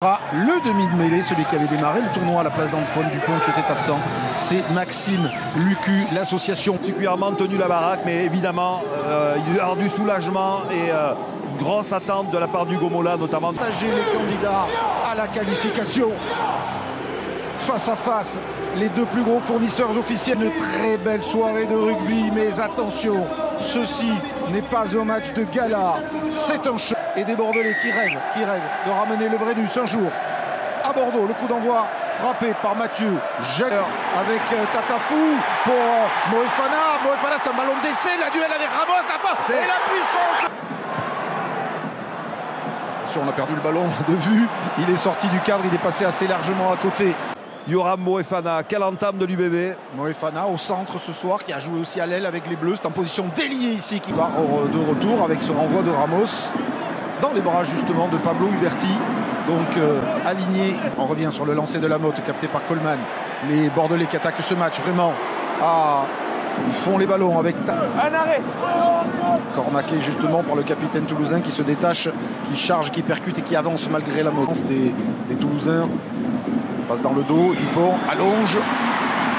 Le demi de mêlée, celui qui avait démarré le tournoi à la place d'Antoine Dupont qui était absent, c'est Maxime Lucu, l'association. Particulièrement tenu la baraque, mais évidemment il y a du soulagement et une grosse attente de la part du Gomola notamment. Partager les candidats à la qualification face à face, les deux plus gros fournisseurs officiels. Une très belle soirée de rugby, mais attention, ceci n'est pas un match de gala, c'est un show. Et des Bordelais qui rêvent de ramener le Brennus un jour à Bordeaux. Le coup d'envoi frappé par Mathieu Jacques avec Tatafou pour Moefana. Moefana, c'est un ballon d'essai, la duel avec Ramos, la passe et la puissance. On a perdu le ballon de vue, il est sorti du cadre, il est passé assez largement à côté. Yoram Moefana, quelle entame de l'UBB. Moefana au centre ce soir, qui a joué aussi à l'aile avec les Bleus. C'est en position déliée ici, qui part de retour avec ce renvoi de Ramos dans les bras justement de Pablo Huberti. Donc aligné, on revient sur le lancer de la Motte capté par Coleman. Les Bordelais qui attaquent ce match vraiment font les ballons avec un arrêt. Cormaqué justement par le capitaine toulousain qui se détache, qui charge, qui percute et qui avance malgré la Motte des Toulousains. Passe dans le dos, Dupont allonge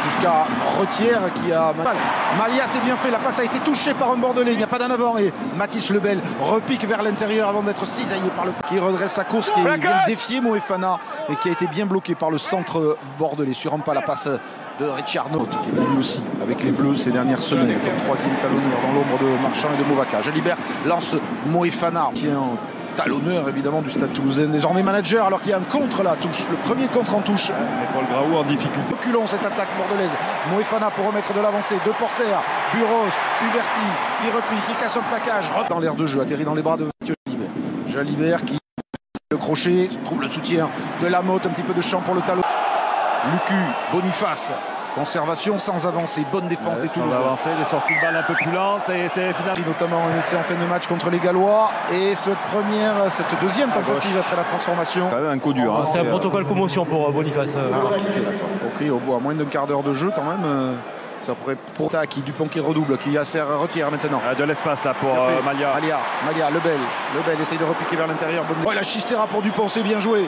jusqu'à Retière qui a mal. Malia s'est bien fait, la passe a été touchée par un Bordelais, il n'y a pas d'en avant et Mathis Lebel repique vers l'intérieur avant d'être cisaillé par le qui redresse sa course, qui vient défier Moefana et qui a été bien bloqué par le centre bordelais. Sur un pas la passe de Richard Note qui est venu aussi avec les Bleus ces dernières semaines comme troisième talonneur dans l'ombre de Marchand et de Movaca. Jalibert lance Moefana, tient talonneur évidemment du Stade Toulousain, désormais manager alors qu'il y a un contre la touche, le premier contre en touche. Et Paul Graou en difficulté. Reculons cette attaque bordelaise. Moefana pour remettre de l'avancée, deux porteurs, Buros, Huberti qui replie, qui casse un plaquage, dans l'air de jeu, atterrit dans les bras de Mathieu Jalibert. Jalibert qui le crochet, trouve le soutien de Lamotte, un petit peu de champ pour le talon. Lucu, Boniface. Conservation sans avancer, bonne défense des Toulousains. Sans avancer, des sorties de balle un peu plus lentes et c'est finalement notamment un essai en fin de match contre les Gallois et cette deuxième tentative après la transformation. Un coup dur. C'est un protocole commotion pour Boniface. Ok, au bout à moins d'un quart d'heure de jeu quand même. Ça pourrait pour qui Dupont qui redouble, qui retire maintenant. De l'espace là pour Malia. Malia, Lebel essaye de repiquer vers l'intérieur. Oh, la Chistera pour Dupont, c'est bien joué.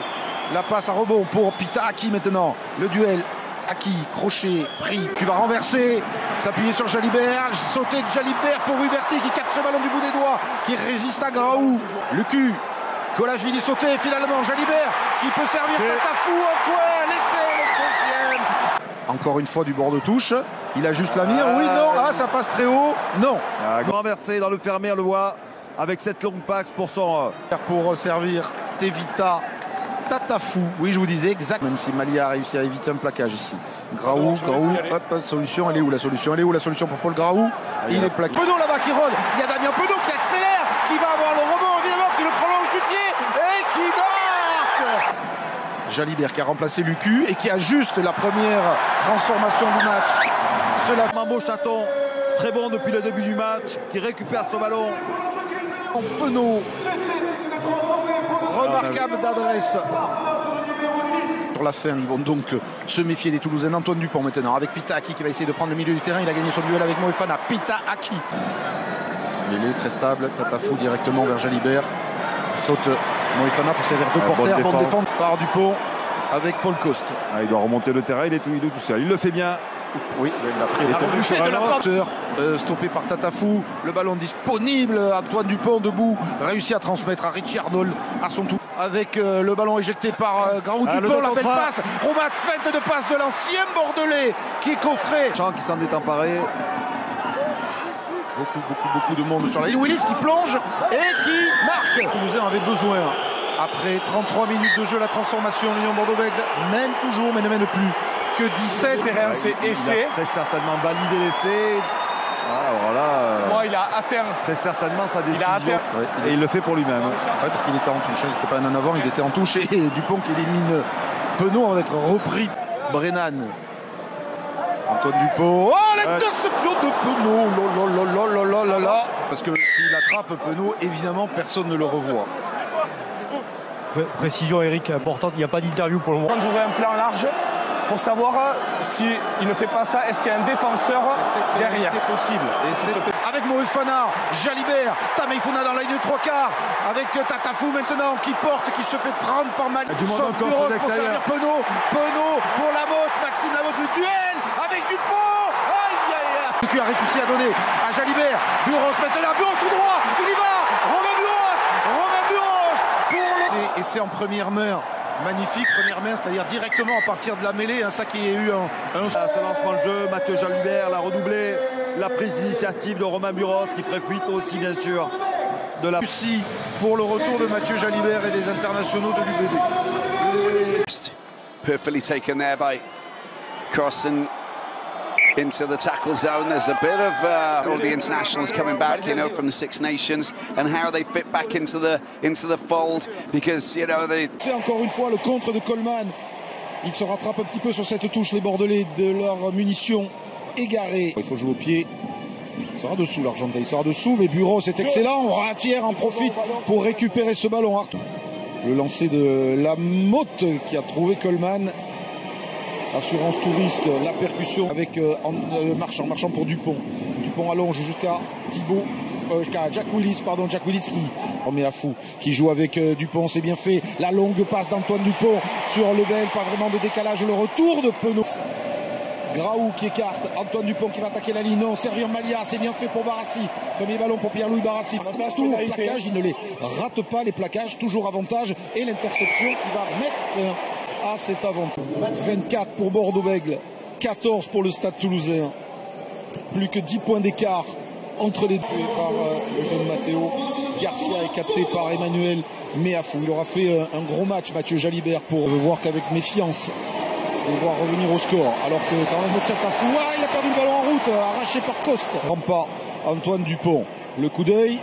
La passe à rebond pour Pitaki maintenant. Le duel. Aki, crochet, pris, tu vas renverser, s'appuyer sur Jalibert, sauter de Jalibert pour Huberti qui capte ce ballon du bout des doigts, qui résiste à Graou. Lucu, Colagini sauté, finalement Jalibert qui peut servir Tatafou en coin, l'essai, le troisième. Encore une fois du bord de touche, il ajuste la mire, oui, non, ça passe très haut, non. Renversé dans le fermé, on le voit, avec cette longue passe pour son... Pour servir Tevita. Tatafou, oui je vous disais exact, même si Malia a réussi à éviter un plaquage ici. Graou, hop, solution, elle est où la solution pour Paul Graou? Il est plaqué. Penaud là-bas qui rôde, il y a Damien Penaud qui accélère, qui va avoir le rebond évidemment, qui le prolonge du pied et qui marque. Jalibert qui a remplacé Lucu et qui ajuste la première transformation du match. Cela Mambo Chaton, très bon depuis le début du match, qui récupère ce ballon. Penaud. Remarquable d'adresse. Sur la fin, ils vont donc se méfier des Toulousains. Antoine Dupont maintenant avec Pitaki qui va essayer de prendre le milieu du terrain. Il a gagné son duel avec Moefana. Pitaki. Il est très stable. Tatafou directement vers Jalibert. Il saute Moefana pour servir deux porteurs. Bonne défense par Dupont avec Paul Coste. Il doit remonter le terrain, il est tout seul. Il le fait bien. Oui, il a pris la rebuffé de la porte. Stoppé par Tatafou, le ballon disponible. Antoine Dupont debout, réussit à transmettre à Richie Arnold à son tour. Avec le ballon éjecté par Graou Dupont, la belle passe. Romat, fête de passe de l'ancien Bordelais qui est coffré. Champ qui s'en est emparé. Beaucoup de monde sur la ligne. Willis qui plonge et qui marque. Toulousain avait besoin. Après 33 minutes de jeu, la transformation, l'Union Bordeaux-Bègles mène toujours, mais ne mène plus que 17. C'est essai. Très certainement validé l'essai. Alors là, il a atteint. Très certainement sa décision. Ouais, et il le fait pour lui-même. Ouais, parce qu'il était en touche. C'était pas un en avant, il était en touche. Et Dupont qui élimine Penaud avant d'être repris. Brennan. Antoine Dupont. Oh, l'interception de Penaud. Parce que s'il attrape Penaud, évidemment, personne ne le revoit. Précision, Eric, importante. Il n'y a pas d'interview pour le moment. J'aurais un plan large. pour savoir s'il ne fait pas ça, est-ce qu'il y a un défenseur derrière. C'est possible. Avec Moïse Fana, Jalibert, Tameifuna dans la ligne de 3/4, avec Tatafou maintenant qui porte, qui se fait prendre par Manu. Du monde Sauf encore Buros sur pour l'extérieur. servir Penaud pour Lamotte, Maxime Lamotte, le duel avec Dupont. Aïe aïe aïe. Qui a réussi à donner à Jalibert, Buros maintenant, Buros tout droit, il y va, Romain Buros pour et c'est en première main. Magnifique première main, c'est-à-dire directement à partir de la mêlée, ça qui a eu un... Ce lancement de jeu, Mathieu Jalibert l'a redoublé, la prise d'initiative de Romain Buros qui ferait fuite aussi bien sûr de la... Réussi pour le retour de Mathieu Jalibert et des internationaux de l'UBB. Perfectly taken there by Crossen into the tackle zone. There's a bit of all the internationals coming back, you know, from the Six Nations, and how they fit back into the fold, because you know they. C'est encore une fois le contre de Coleman. Ils se rattrapent un petit peu sur cette touche, les Bordelais, de leurs munitions égarées. Il faut jouer au pied. Il sera dessous l'Argentin, il sera dessous, mais Bureau c'est excellent. Ratière en profite pour récupérer ce ballon. Le lancer de Lamotte qui a trouvé Coleman. Assurance tout risque, la percussion avec Marchand pour Dupont. Dupont allonge jusqu'à Thibaut, jusqu'à Jack Willis qui remet à fou, qui joue avec Dupont, c'est bien fait. La longue passe d'Antoine Dupont sur Lebel, pas vraiment de décalage, le retour de Penaud. Graou qui écarte, Antoine Dupont qui va attaquer la ligne, non, servir Malia, c'est bien fait pour Barassi. Premier ballon pour Pierre-Louis Barassi. Tout plaquage, il ne les rate pas, les plaquages, toujours avantage, et l'interception qui va mettre à cet avantage. 24 pour Bordeaux-Bègles, 14 pour le Stade Toulousain. Plus que 10 points d'écart entre les deux. Par le jeune Matteo. Garcia est capté par Emmanuel Méafou. Il aura fait un gros match, Mathieu Jalibert, pour voir qu'avec méfiance, on va revenir au score. Alors que quand même, Tatafou, il a perdu le ballon en route, arraché par Coste. Pas Antoine Dupont. Le coup d'œil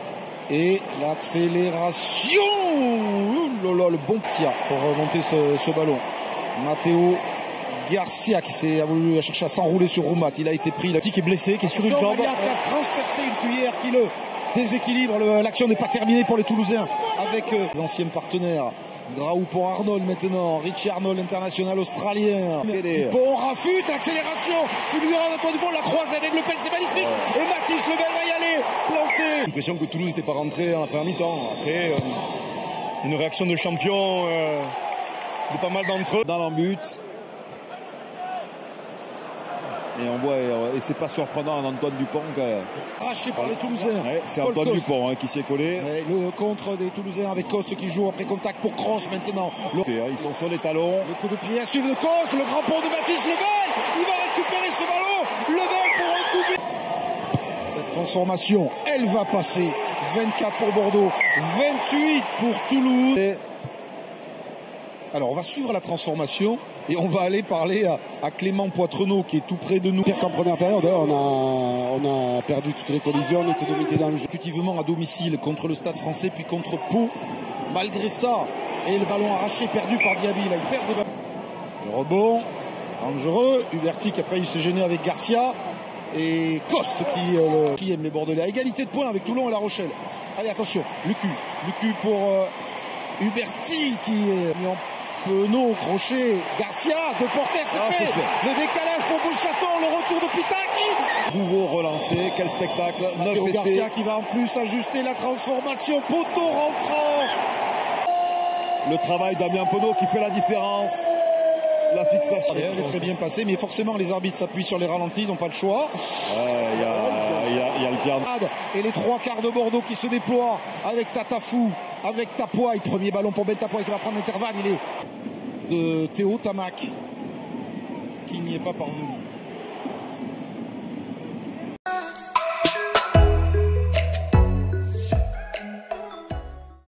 et l'accélération. Le bon Xia pour remonter ce ballon. Matteo Garcia qui a voulu chercher à s'enrouler sur Roumat. Il a été pris. Le petit qui est blessé, qui est sur une jambe. Il a transpercé une cuillère qui le déséquilibre. L'action n'est pas terminée pour les Toulousains avec les anciens partenaires. Graou pour Arnold maintenant. Richie Arnold, international australien. Bon, rafute, accélération. Fulgurant Antoine Dupont la croise avec Le Pen, c'est magnifique. Et Mathis Lebel va y aller. Planté. J'ai l'impression que Toulouse n'était pas rentré en première mi-temps. Après, une réaction de champion de pas mal d'entre eux. Dans l'embut. Et on voit, et c'est pas surprenant en Antoine Dupont arraché par les Toulousains. Ouais, c'est Antoine Coste. Dupont qui s'y est collé. Ouais, le contre des Toulousains avec Coste qui joue après contact pour Cross maintenant. Ils sont sur les talons. Le coup de pied à suivre de Coste, le grand pont de Mathis Lebel. Il va récupérer ce ballon. Lebel pour un doublé. Cette transformation, elle va passer. 24 pour Bordeaux, 28 pour Toulouse. Alors on va suivre la transformation et on va aller parler à Clément Poitrenaud qui est tout près de nous. En première période, on a perdu toutes les collisions, on était limité dans le jeu. Exécutivement à domicile contre le Stade français puis contre Pau. Malgré ça, et le ballon arraché, perdu par Diaby. Là, il perd des ballons. Le rebond, dangereux. Huberti qui a failli se gêner avec Garcia. Et Coste qui aime les Bordelais. À égalité de points avec Toulon et La Rochelle. Allez, attention, Lucu pour Huberti qui est mis en Penaud, crochet. Garcia, de porter, c'est fait. Le décalage pour Beauchâteau, le retour de Pitaki. Nouveau relancé, quel spectacle. 9 essais. Garcia qui va en plus ajuster la transformation. Poteau rentrant. Le travail d'Amien Penaud qui fait la différence. La fixation. C'est très bien passé, mais forcément les arbitres s'appuient sur les ralentis, ils n'ont pas le choix. Il y a le Pierre. Et les trois quarts de Bordeaux qui se déploient avec Tatafou, avec Tapoy. Premier ballon pour Ben Tapoy qui va prendre l'intervalle. Il est de Théo Tamac qui n'y est pas parvenu.